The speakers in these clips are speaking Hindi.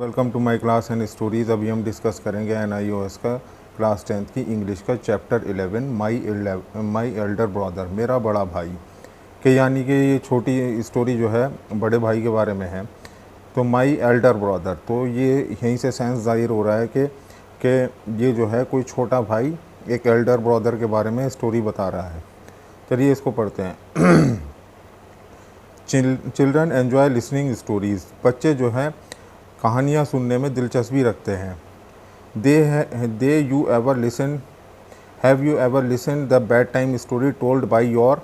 Welcome to my class and stories. अभी हम डिस्कस करेंगे NIOS का क्लास 10th की इंग्लिश का चैप्टर 11 माई एल्डर ब्रदर, मेरा बड़ा भाई के, यानी कि ये छोटी स्टोरी जो है बड़े भाई के बारे में है। तो माई एल्डर ब्रदर, तो ये यहीं से सेंस ज़ाहिर हो रहा है कि ये जो है कोई छोटा भाई एक एल्डर ब्रदर के बारे में स्टोरी बता रहा है। चलिए इसको पढ़ते हैं। चिल्ड्रन एन्जॉय लिसनिंग स्टोरीज़, बच्चे जो हैं कहानियाँ सुनने में दिलचस्पी रखते हैं। They you ever listen have you ever listen the bedtime story told by your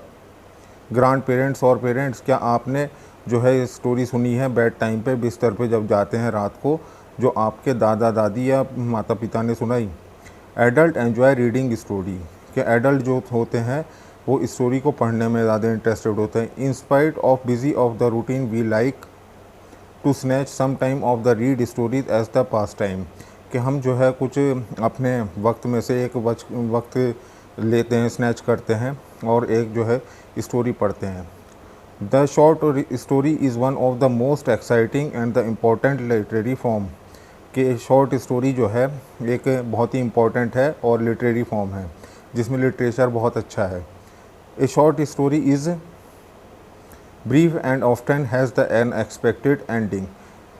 grandparents और पेरेंट्स, क्या आपने जो है स्टोरी सुनी है बेड टाइम पे, बिस्तर पे जब जाते हैं रात को, जो आपके दादा दादी या माता पिता ने सुनाई। एडल्ट एन्जॉय रीडिंग स्टोरी, कि एडल्ट जो होते हैं वो स्टोरी को पढ़ने में ज़्यादा इंटरेस्टेड होते हैं। In spite of busy of the routine we like to snatch some time of the read stories as the pastime, कि हम जो है कुछ अपने वक्त में से एक वक्त लेते हैं, स्नैच करते हैं और एक जो है स्टोरी पढ़ते हैं। The short story is one of the most exciting and the important literary form, कि शॉर्ट स्टोरी जो है एक बहुत ही इम्पोर्टेंट है और लिटरेरी फॉर्म है जिसमें लिटरेचर बहुत अच्छा है। ए short story is brief and often has the unexpected ending,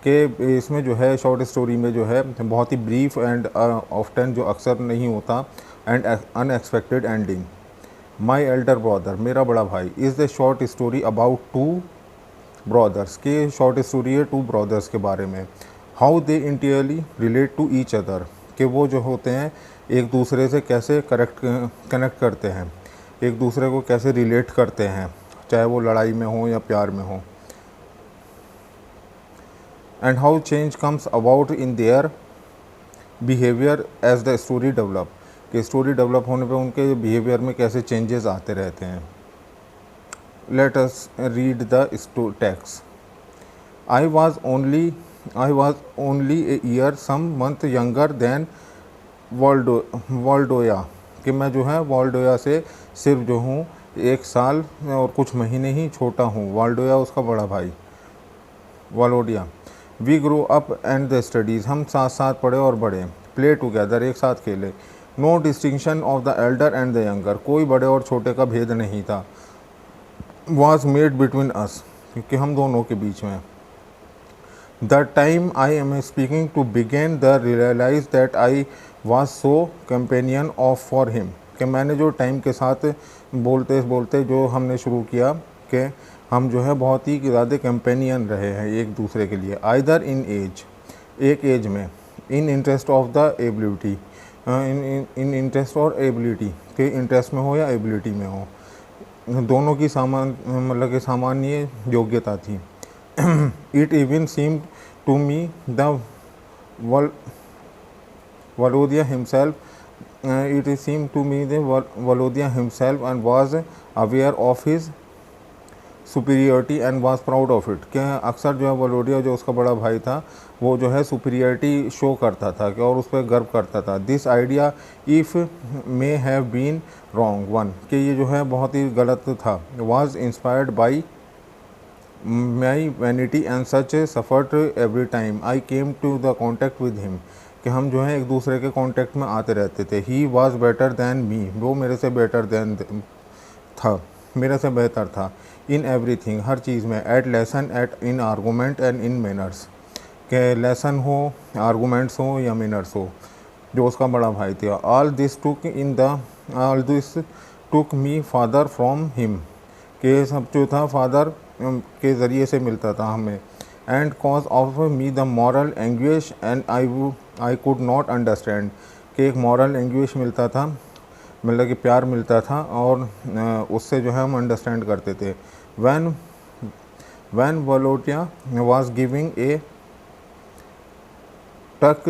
के इसमें जो है शॉर्ट स्टोरी में जो है बहुत ही ब्रीफ एंड ऑफ्टन, जो अक्सर नहीं होता, and unexpected ending. My elder brother, मेरा बड़ा भाई, is the short story about two brothers, के शॉर्ट स्टोरी है टू ब्रदर्स के बारे में। How they entirely relate to each other, कि वो जो होते हैं एक दूसरे से कैसे कनेक्ट करते हैं, एक दूसरे को कैसे रिलेट करते हैं, चाहे वो लड़ाई में हो या प्यार में हो। And how change comes about in their behaviour as the story develop, कि स्टोरी डेवलप होने पे उनके बिहेवियर में कैसे चेंजेस आते रहते हैं। Let us read the text. I was only a year some month younger than Volodya, कि मैं जो है वॉल्डोया से सिर्फ जो हूँ 1 साल और कुछ महीने ही छोटा हूँ। वाल्डोया उसका बड़ा भाई, Volodya. We grow up and the studies, हम साथ साथ पढ़े और बड़े। प्ले टुगेदर, एक साथ खेले। No distinction of the elder and the younger, कोई बड़े और छोटे का भेद नहीं था। वॉज मेड बिटवीन अस, क्योंकि हम दोनों के बीच में। The time I am speaking to begin the realise that I was so companion of for him, कि मैंने जो टाइम के साथ बोलते बोलते जो हमने शुरू किया कि हम जो है बहुत ही ज़्यादा कंपेनियन रहे हैं एक दूसरे के लिए। आइदर इन एज, एक एज में, इन interest of the ability, in interest और एबिलिटी, के इंटरेस्ट में हो या एबिलिटी में हो, दोनों की मतलब कि सामान्य योग्यता थी। It even seem to me the Volodya himself it seemed to me that Valodia himself and was aware of his superiority and was proud of it, कि अक्सर जो है वलोडिया जो उसका बड़ा भाई था वो जो है सुपीरियरिटी शो करता था कि और उस पर गर्व करता था। This idea if may have been wrong one, कि ये जो है बहुत ही गलत था। was inspired by my vanity and such suffered every time I came to the contact with him, कि हम जो है एक दूसरे के कांटेक्ट में आते रहते थे। He was better than me, वो मेरे से बेटर दैन था, मेरे से बेहतर था। इन एवरीथिंग, हर चीज़ में। At lesson at in argument and in manners, के लेसन हो, आर्गूमेंट्स हो या मैनर्स हो, जो उसका बड़ा भाई था। All this took me father from him, के सब जो था फादर के ज़रिए से मिलता था हमें। And cause of me the moral anguish and I could not understand, कि एक मॉरल एंग्विश मिलता था, मतलब कि प्यार मिलता था और उससे जो है हम अंडरस्टैंड करते थे। When Volodya was giving a tuck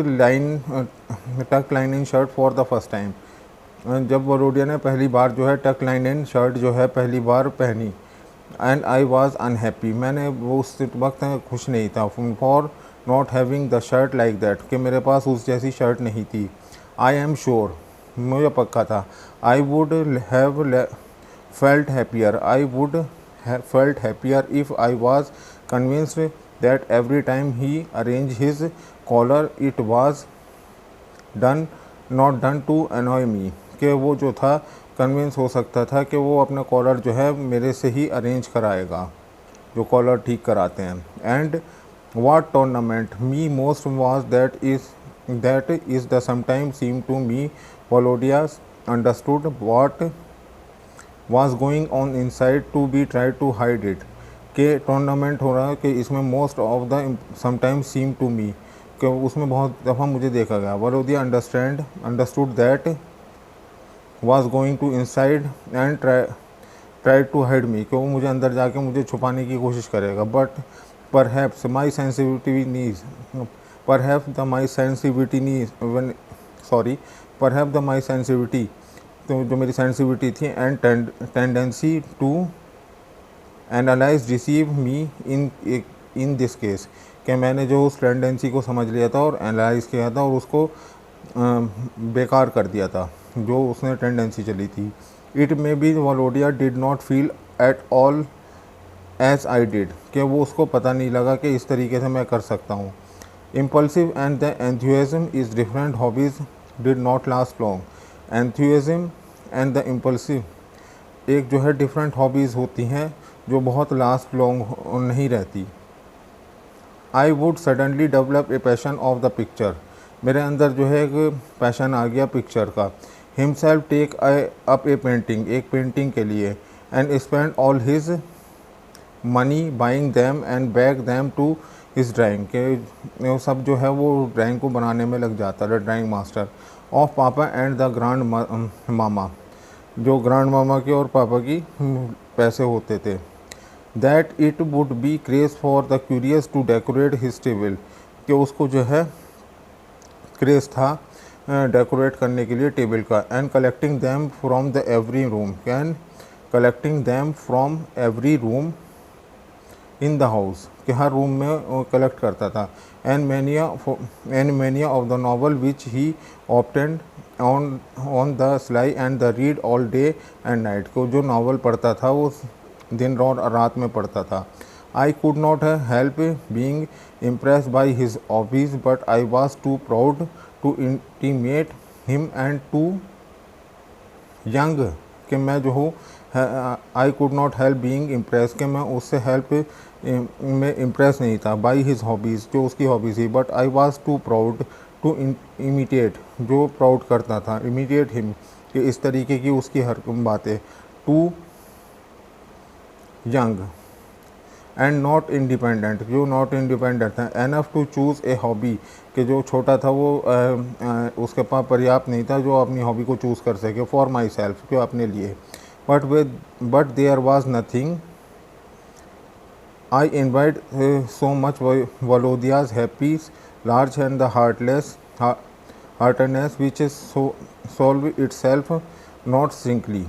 line in shirt for the first time, जब वलोटिया ने पहली बार जो है टक लाइन इन शर्ट जो है पहली बार पहनी। एंड आई वॉज अनहैप्पी, मैंने वो उस वक्त खुश नहीं था। For not having the shirt like that, कि मेरे पास उस जैसी शर्ट नहीं थी। आई एम श्योर, मुझे पक्का था। I would have felt happier if I was convinced that every time he arrange his collar it was done not done to annoy me, कि वो जो था कन्विंस हो सकता था कि वो अपना कॉलर जो है मेरे से ही अरेंज कराएगा, जो कॉलर ठीक कराते हैं। And what tournament me most was that is the sometimes seemed to me Volodias understood what was going on inside to be tried to hide it, कि टूर्नामेंट हो रहा है कि इसमें most of the sometimes seem to me, कि उसमें बहुत दफ़ा मुझे देखा गया। Volodya understood that was going to inside and try to hide me, कि वो मुझे अंदर जाके मुझे छुपाने की कोशिश करेगा। But perhaps my sensitivity needs perhaps the my sensitivity, तो जो मेरी सेंसिटिविटी थी and tendency to analyse receive me in this case, कि मैंने जो उस टेंडेंसी को समझ लिया था और एनालाइज किया था और उसको बेकार कर दिया था, जो उसने टेंडेंसी चली थी। It may be Volodya did not feel at all as I did, कि वो उसको पता नहीं लगा कि इस तरीके से मैं कर सकता हूँ। Impulsive and the enthusiasm is different hobbies did not last long. Enthusiasm and the impulsive एक जो है डिफरेंट हॉबीज़ होती हैं जो बहुत लास्ट लॉन्ग नहीं रहती। I would suddenly develop a passion of the picture, मेरे अंदर जो है एक पैशन आ गया पिक्चर का। Himself take up a painting, एक पेंटिंग के लिए, and spend all his money buying them and bag them to his drawing, के सब जो है वो ड्राइंग को बनाने में लग जाता था। ड्राइंग मास्टर ऑफ पापा एंड द ग्रांड मामा, जो ग्रांड मामा के और पापा की पैसे होते थे। That it would be craze for the curious to decorate his table, कि उसको जो है क्रेज था डेकोरेट करने के लिए टेबल का। And collecting them from the every room in the house, कि हर रूम में कलेक्ट करता था। And mania of the novel which he obtained on the sly and the read all day and night, को जो नावल पढ़ता था वो दिन रात में पढ़ता था। I could not help being impress by his hobbies but I was too proud to intimate him and too young, कि मैं जो हूँ I could not help being impress, कि मैं उससे हेल्प में इम्प्रेस नहीं था बाई हिज हॉबीज़, जो उसकी हॉबीज़ थी। But I was too proud to imitate, जो प्राउड करता था, इमिटेट हिम, कि इस तरीके की उसकी हर बातें। Too young and not independent, जो नॉट इंडिपेंडेंट था। Enough to choose a hobby, कि जो छोटा था वो उसके पास पर्याप्त नहीं था जो अपनी हॉबी को चूज़ कर सके। फॉर माई सेल्फ, क्यों अपने लिए। But there was nothing I invite so much Volodya's happies large and the heartness which is solve it self not sinkly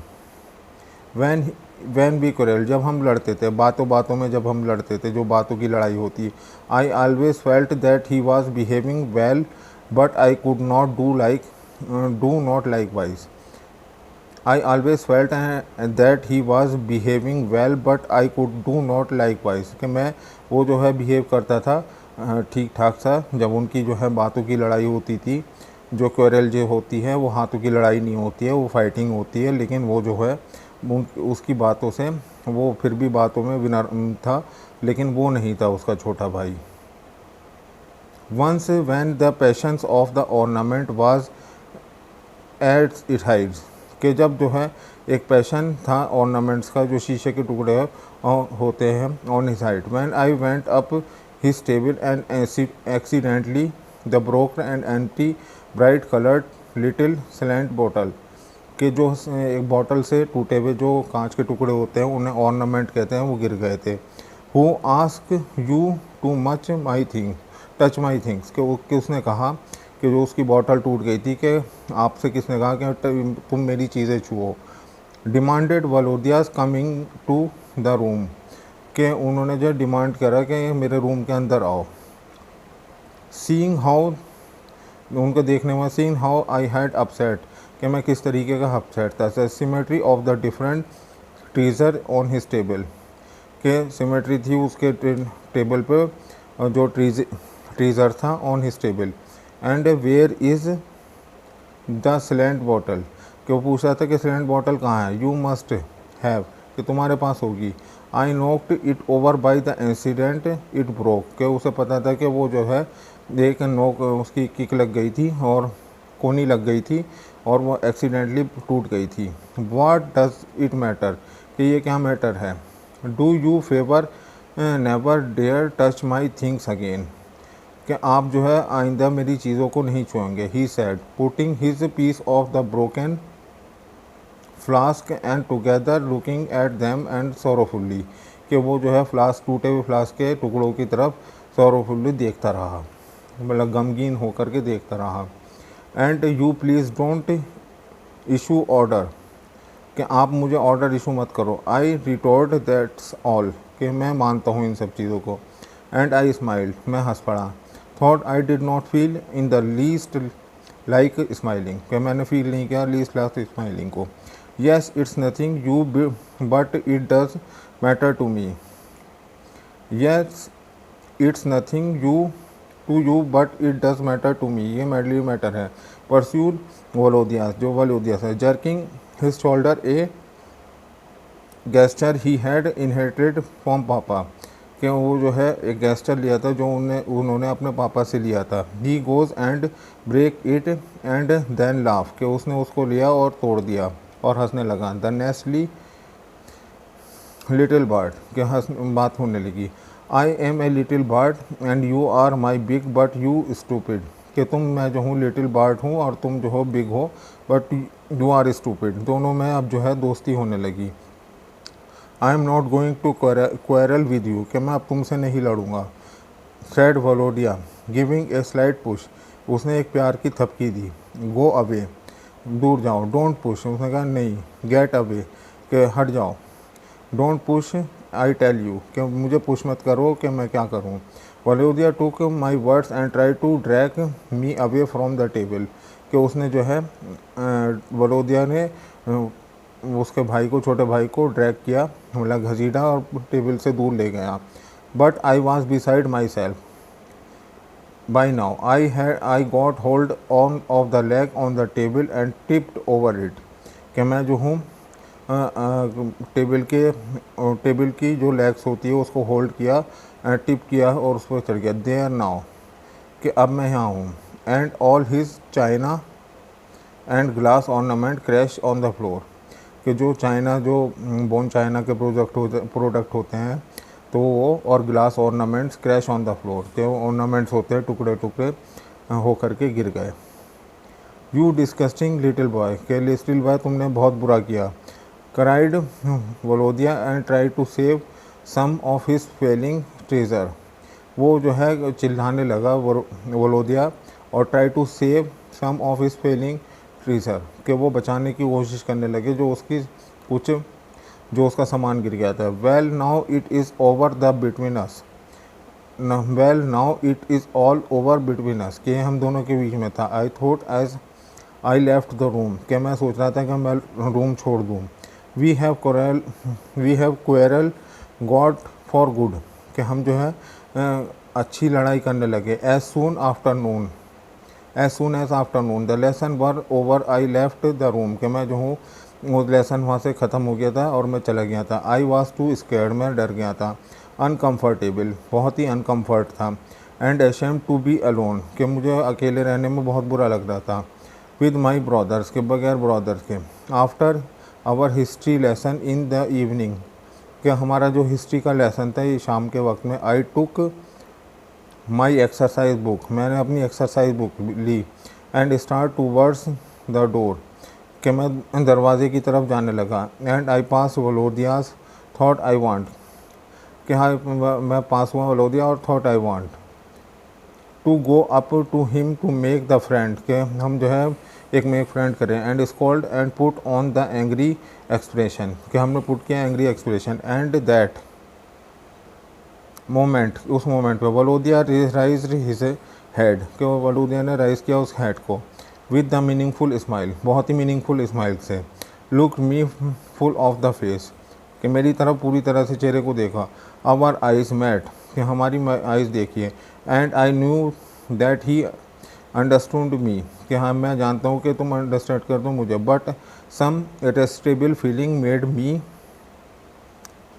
when we quarrel, जब हम लड़ते थे बातों में, जब हम लड़ते थे, जो बातों की लड़ाई होती है। I always felt that he was behaving well but I could not do not like wise. I always felt that he was behaving well but I could do not like wise, कि मैं वो जो है बिहेव करता था ठीक ठाक सा, जब उनकी जो है बातों की लड़ाई होती थी। जो क्वेरल जो होती है वो हाथों की लड़ाई नहीं होती है, वो फाइटिंग होती है, लेकिन वो जो है उसकी बातों से वो फिर भी बातों में विनम्र था, लेकिन वो नहीं था उसका छोटा भाई। Once when the passions of the ornament was at it heights, कि जब जो है एक पैशन था ऑर्नामेंट्स का, जो शीशे के टुकड़े होते हैं, on his height. When I went up his table and accidentally the broken and anti bright coloured little slant bottle, कि जो एक बॉटल से टूटे हुए जो कांच के टुकड़े होते हैं उन्हें ऑर्नामेंट कहते हैं, वो गिर गए थे। Who ask you too much my thing touch my things, कि उसने कहा कि जो उसकी बॉटल टूट गई थी, कि आपसे किसने कहा कि तुम मेरी चीज़ें छुओ। Demanded Volodya's coming to the room, कि उन्होंने जो डिमांड करा कि मेरे रूम के अंदर आओ। सीइंग हाउ, उनको देखने में, seeing how I had upset, कि मैं किस तरीके का अपसेट था। Symmetry of the different treasure on his table, के सिमेट्री थी उसके टेबल पे, जो ट्रेजर था on his table and where is the silent bottle, कि वो पूछ रहा था कि सिलेंट बॉटल कहाँ है। यू मस्ट हैव, कि तुम्हारे पास होगी। I knocked it over by the incident it broke, कि उसे पता था कि वो जो है एक नोक उसकी किक लग गई थी और कोनी लग गई थी और वो एक्सीडेंटली टूट गई थी। व्हाट डज इट मैटर, कि ये क्या मैटर है। Do you favour never dare touch my things again, कि आप जो है आइंदा मेरी चीज़ों को नहीं छुएंगे। He said putting his piece of the broken flask and together looking at them and sorrowfully, कि वो जो है फ्लास्क टूटे हुए फ्लास्क के टुकड़ों की तरफ सोरोफुल्ली देखता रहा, मतलब गमगीन होकर के देखता रहा। And you please don't issue order, कि आप मुझे ऑर्डर इशू मत करो। आई रिटोर्ड दैट्स ऑल, कि मैं मानता हूँ इन सब चीज़ों को। एंड आई स्माइल्ड, मैं हंस पड़ा। Thought I did not feel in the least like smiling, कि मैंने फील नहीं किया लीस्ट लाइक स्माइलिंग को। Yes it's nothing you but it does matter to me, yes it's nothing you to you but it does matter to me, ये मेरे मैटर है। परस्यूड वलोदियास, जो वलोदियास है। Jerking his shoulder a gesture he had inherited from papa, कि वो जो है एक गेस्चर लिया था जो उन्होंने अपने पापा से लिया था। He goes and break it and then laugh, कि उसने उसको लिया और तोड़ दिया और हंसने लगा। द नेस्टली लिटिल बर्ड, के हंस बात होने लगी। I am a little bird and you are my big but you stupid, कि मैं जो हूँ लिटिल बर्ड हूँ और तुम जो हो बिग हो, बट यू आर स्टूपिड। दोनों में अब जो है दोस्ती होने लगी। I am not going to quarrel with you, कि मैं अब तुमसे नहीं लड़ूंगा। Said Volodya giving a slight push, उसने एक प्यार की थपकी दी। गो अवे, दूर जाओ। डोंट पुश, उसने कहा नहीं। गेट अवे, कि हट जाओ। Don't push I tell you, कि मुझे पुश मत करो कि मैं क्या करूं। Volodya took my words and try to drag me away from the table, कि उसने जो है वलोदिया ने उसके भाई को, छोटे भाई को ड्रैग किया, मतलब घसीटा और टेबल से दूर ले गया। But I was beside my self by now, I got hold on off the leg on the table and tipped over it, कि मैं जो हूँ टेबल की जो लेग्स होती है उसको होल्ड किया, टिप किया और उस पर चढ़ गया। देयर नाउ, कि अब मैं यहाँ हूँ। And all his China and glass ornament crash on the floor, कि जो चाइना, जो बोन चाइना के प्रोडक्ट होते हैं तो वो और glass ornaments crash on the floor, जो ऑर्नामेंट्स होते हैं टुकड़े टुकड़े होकर के गिर गए। यू डिस्कस्टिंग लिटिल बॉय, के लिटिल बॉय तुमने बहुत बुरा किया। Cried Volodya and try to save some of his failing treasure, वो जो है चिल्लाने लगा वलोदिया और try to save some of his failing treasure, कि वो बचाने की कोशिश करने लगे जो उसका सामान गिर गया था। Well now it is over the between us, well now it is all over between us, कि हम दोनों के बीच में था। I thought as I left the room, कि मैं सोच रहा था कि मैं रूम छोड़ दूँ। We have quarrel god for good, कि हम जो है अच्छी लड़ाई करने लगे। As soon as afternoon the lesson were over I left the room, कि मैं जो हूँ वो लेसन वहाँ से ख़त्म हो गया था और मैं चला गया था। आई वॉज टू स्केर्ड, मैं डर गया था। अनकम्फर्टेबल, बहुत ही अनकम्फर्ट था। एंड एशेम्ड टू बी अलोन, कि मुझे अकेले रहने में बहुत बुरा लग रहा था। विद माई ब्रदर्स, के बगैर ब्रदर्स के। After our history lesson in the evening, कि हमारा जो हिस्ट्री का लेसन था ये शाम के वक्त में। आई टुक माई एक्सरसाइज बुक, मैंने अपनी एक्सरसाइज बुक ली। And start towards the door, कि मैं दरवाजे की तरफ जाने लगा। And I pass Volodya's thought I want, कि हाँ मैं पास हुआ वलोदिया और thought I want to go up to him to make the friend, के हम जो है एक मेक फ्रेंड करें। And scold and put on the angry expression, कि हमने पुट किया angry expression. And that moment, उस मोमेंट पे वलोदिया राइज्ड हिज हेड, कि वलोदिया ने राइज किया उस हेड को। विद द मीनिंगफुल स्माइल, बहुत ही मीनिंगफुल स्माइल से। Look me full of the face, कि मेरी तरफ पूरी तरह से चेहरे को देखा। आवर आइज़ मैट, कि हमारी आइज़ देखिए। And I knew that he understood me, कि हाँ मैं जानता हूँ कि तुम अंडरस्टैंड कर दो मुझे, but some irresistible feeling made me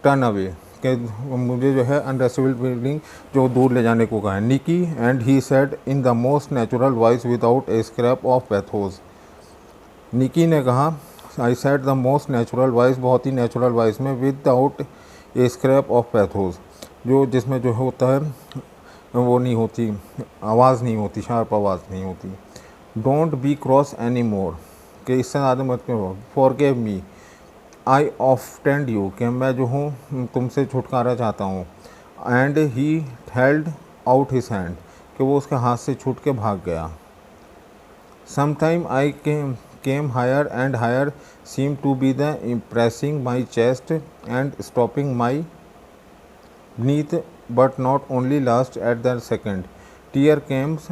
turn away, कि मुझे जो है अंडरस्टैंडेबल फीलिंग जो दूर ले जाने को कहा है। Nicky and he said in the most natural voice without a scrap of pathos, Nicky ने कहा I said the most natural voice, बहुत ही नेचुरल वॉइस में, without a scrap of pathos, जो जिसमें जो होता है वो नहीं होती, आवाज़ नहीं होती, शार्प आवाज़ नहीं होती। Don't be cross any more, कि इससे ज़्यादा मत करो। Forgive me I offend you, कि मैं जो हूँ तुमसे छुटकारा चाहता हूँ। And he held out his hand, कि वो उसके हाथ से छूट के भाग गया। Sometime I came higher and higher, seem to be the impressing my chest and stopping my neath, but not only last at the second. Tear came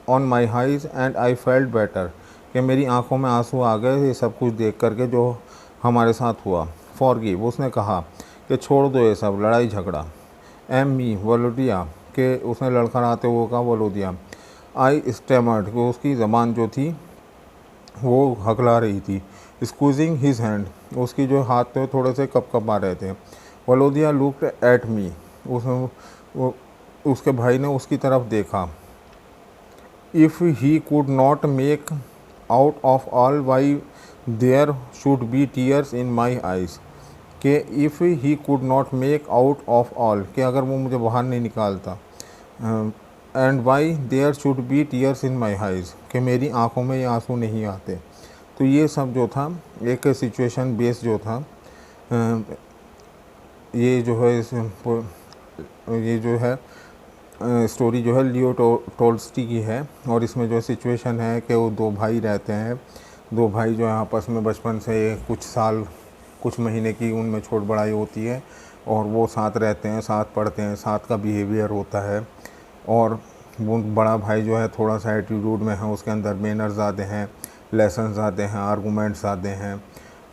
on my highs and I felt better, कि मेरी आंखों में आंसू आ गए ये सब कुछ देख करके जो हमारे साथ हुआ। फॉरगिव, उसने कहा कि छोड़ दो ये सब लड़ाई झगड़ा। एम मी वलोडिया, के उसने लड़खड़ाते हुए कहा वलोडिया। आई स्टेमर्ड, कि उसकी ज़बान जो थी वो हकला रही थी। स्क्वीजिंग हिज हैंड, उसकी जो हाथ थे थोड़े से कपकपा रहे थे। वलोडिया लुक्ड एट मी, उसके भाई ने उसकी तरफ देखा। If he could not make out of all why there should be tears in my eyes, कि if he could not make out of all, कि अगर वो मुझे बाहर नहीं निकालता, and why there should be tears in my eyes, कि मेरी आंखों में ये आंसू नहीं आते। तो ये सब जो था एक सिचुएशन बेस जो था, ये जो है ये जो है स्टोरी जो है लियो टोल्स्टी की है। और इसमें जो सिचुएशन है कि वो दो भाई रहते हैं, दो भाई जो है आपस में बचपन से कुछ साल कुछ महीने की उनमें छोट बढ़ाई होती है, और वो साथ रहते हैं, साथ पढ़ते हैं, साथ का बिहेवियर होता है। और वो बड़ा भाई जो है थोड़ा सा एटीट्यूड में है, उसके अंदर मैनर्स ज़्यादा हैं, लेसन्स ज़्यादा हैं, आर्गूमेंट्स ज़्यादा हैं।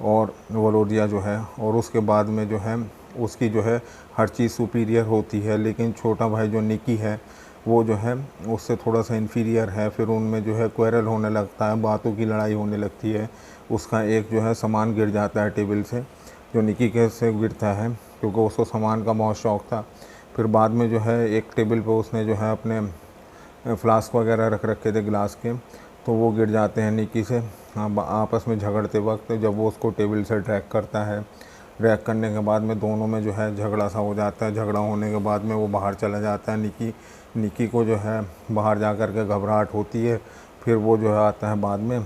और वलोडिया जो है, और उसके बाद में जो है उसकी जो है हर चीज़ सुपीरियर होती है, लेकिन छोटा भाई जो निकी है वो जो है उससे थोड़ा सा इन्फीरियर है। फिर उनमें जो है क्वेरल होने लगता है, बातों की लड़ाई होने लगती है। उसका एक जो है सामान गिर जाता है टेबल से, जो निकी के से गिरता है, क्योंकि उसको सामान का बहुत शौक़ था। फिर बाद में जो है एक टेबल पे उसने जो है अपने फ्लास्क वगैरह रख रखे थे ग्लास के, तो वो गिर जाते हैं निकी से आपस में झगड़ते वक्त। जब वो उसको टेबल से ट्रैक करता है, ट्रैक करने के बाद में दोनों में जो है झगड़ा सा हो जाता है। झगड़ा होने के बाद में वो बाहर चला जाता है। निकी को जो है बाहर जा कर के घबराहट होती है। फिर वो जो है आता है बाद में,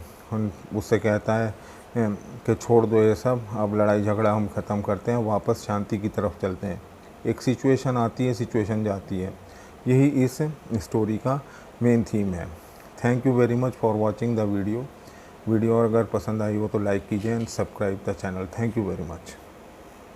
उससे कहता है कि छोड़ दो ये सब, अब लड़ाई झगड़ा हम ख़त्म करते हैं, वापस शांति की तरफ चलते हैं। एक सिचुएशन आती है, सिचुएशन जाती है। यही इस स्टोरी का मेन थीम है। Thank you very much for watching the video. अगर पसंद आई हो तो लाइक कीजिए and subscribe the channel. Thank you very much.